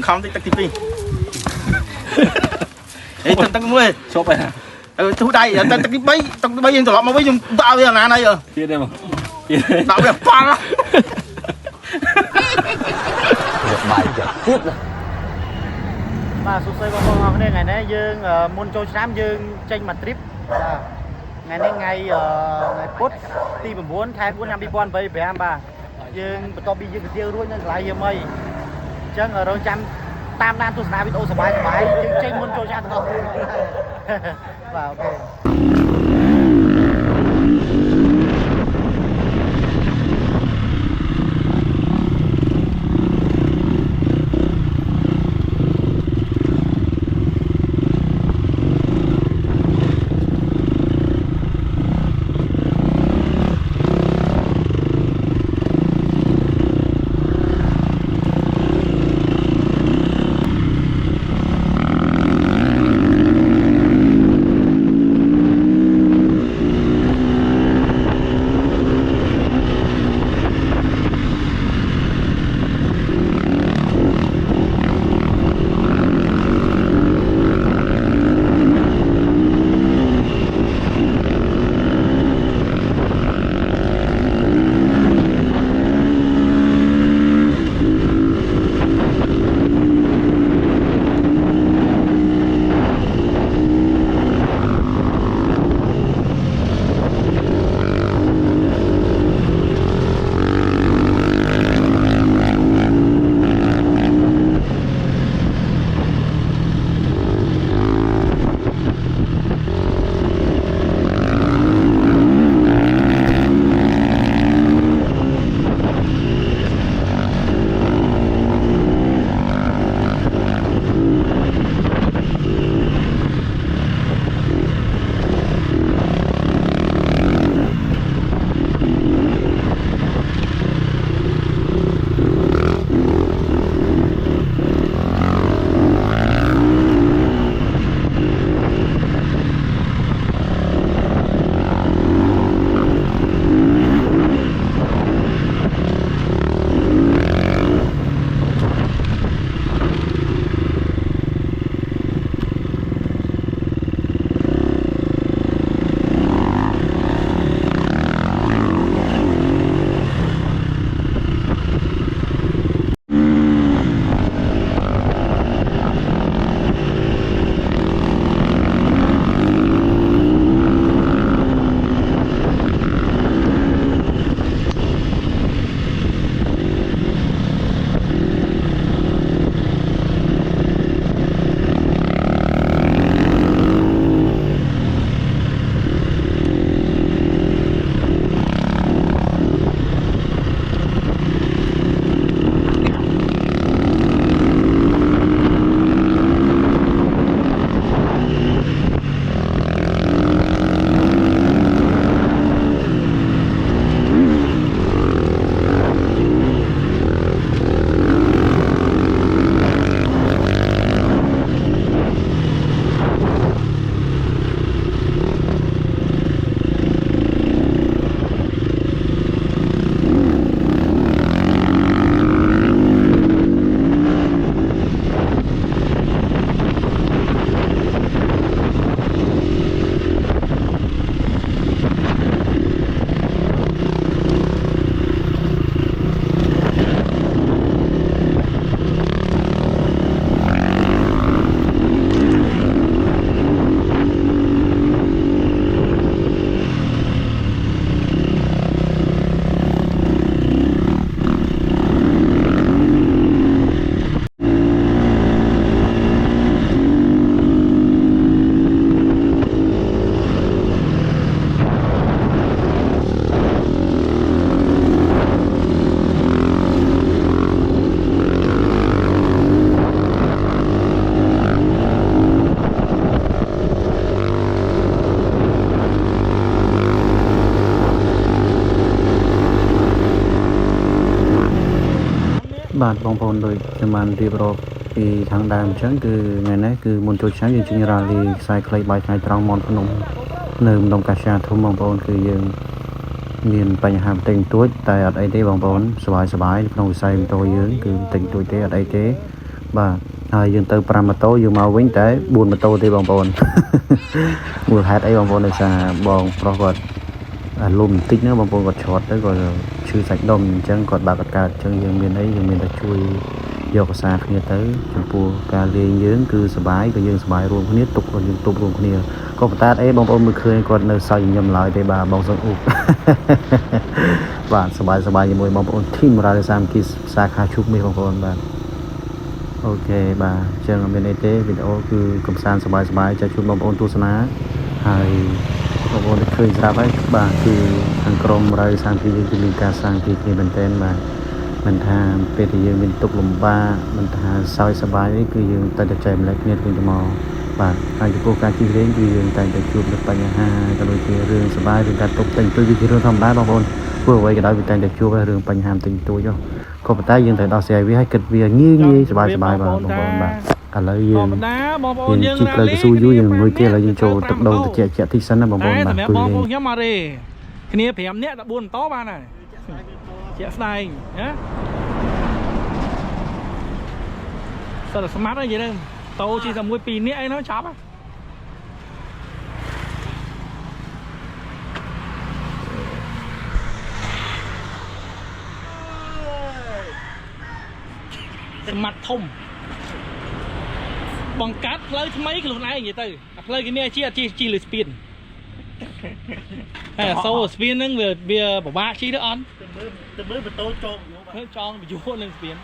không tích tích đi ấy tăng mươi chốt vậy hả chú đây tăng tích bay yên tọt mà với dùng tao bây giờ này rồi kia đây mà tao bây giờ pha đó bài tiếp rồi mà số xây con học này ngày nay dương môn trôi sám dương tranh mặt trip ngày nay ngày post ti 9 ខែ 4 ឆ្នាំ 2023 យើងបន្តពីយើងទៅទៀងរួចនៅកន្លែងយើងអីអញ្ចឹងរងចាំតាមដានទស្សនាវីដេអូសប្បាយយើងចេញមុនចូលចាស់ទាំងអស់គ្នាបាទអូខេ បាទបងប្អូនដូចខ្ញុំបានរៀបរាប់ពីខាងដើមអញ្ចឹងគឺថ្ងៃនេះគឺមុនចូលឆ្នាំយើងជិះរ៉ាលីខ្សែខ្លីបាយថ្ងៃត្រង់មាត់ភ្នំនៅម្ដុំកាសាធំបងប្អូនគឺយើងមានបញ្ហាបន្តិចបន្តួចតែអត់អីទេបងប្អូនសប្បាយក្នុងវិស័យម៉ូតូយើងគឺបន្តិចបន្តួចទេអត់អីទេ បាទហើយយើងទៅ5ម៉ូតូយើងមកវិញតែ4ម៉ូតូទេបងប្អូន មូលហេតុអីបងប្អូនដោយសារបងប្រុសគាត់លុំបន្តិចណាបងប្អូនគាត់ឆ្លត់ទៅគាត់ឈឺសាច់ដុំអញ្ចឹងគាត់បើកកើតអញ្ចឹងយើងមានអីយើងមានតែជួយយកភាសាគ្នាទៅចំពោះការលេងយើងគឺសុបាយក៏យើងសុបាយរួមគ្នាទុកក៏យើងទុករួមគ្នាក៏ប៉ុន្តែអីបងប្អូនមើលឃើញគាត់នៅសើចញញឹមឡើយទេបាទបងសុំអ៊ូ បាទសុបាយជាមួយបងប្អូនធីមរ៉ាលសាមគីសាខាជុកនេះបងប្អូនបាទអូខេបាទអញ្ចឹងមានអីទេវីដេអូគឺកំសាន្តសុបាយចាជួបបងប្អូនទស្សនាហើយបងប្អូនឃើញស្រាប់ហើយបាទគឺខាងក្រុមរ៉ាលសាមគីយើងគឺមានការសាមគ្គីគ្នាមែនទែនបាទមិនថាពេលដែលយើងមានទុក្ខលំបាកមិនថាសោយសប្បាយគឺយើងតែតែចែកម្លែកគ្នាវិញទៅមកបាទហើយចំពោះការជិះលេងគឺយើងតែតែជួបនឹងបញ្ហាក៏ដូចជារឿងសប្បាយឬការទុកតែងទុយវាជារឿងធម្មតាបងប្អូនព្រោះអ្វីក៏ដោយវាតែតែជួបរឿងបញ្ហាតែងទុយចុះក៏ប៉ុន្តែយើងត្រូវដោះស្រាយវាឲ្យគិតវាងាយសប្បាយបាទបងប្អូនបាទឥឡូវយើងជីកលើកស៊ូយូយើងមួយទៀតឥឡូវយើងចូលទឹកដូងតិចតិចសិនណាបងប្អូនបាទគឺបងប្អូនខ្ញុំមកទេគ្នា5នាក់14ម៉ូតូបានហើយជាក់ស្ដែងណាសិតស្មាត់ហើយនិយាយទៅតោជិះតែមួយ2នាក់អីនោះចប់ស្មាត់ធំបង្កើតផ្លូវថ្មីខ្លួនឯងនិយាយទៅអាផ្លូវគេនេះជិះលើស្ពានហើយសូស្ពានហ្នឹងវាពិបាកជិះទៅអត់ទៅមើលម៉ូតូចងបញ្យោនឹងស្ពាន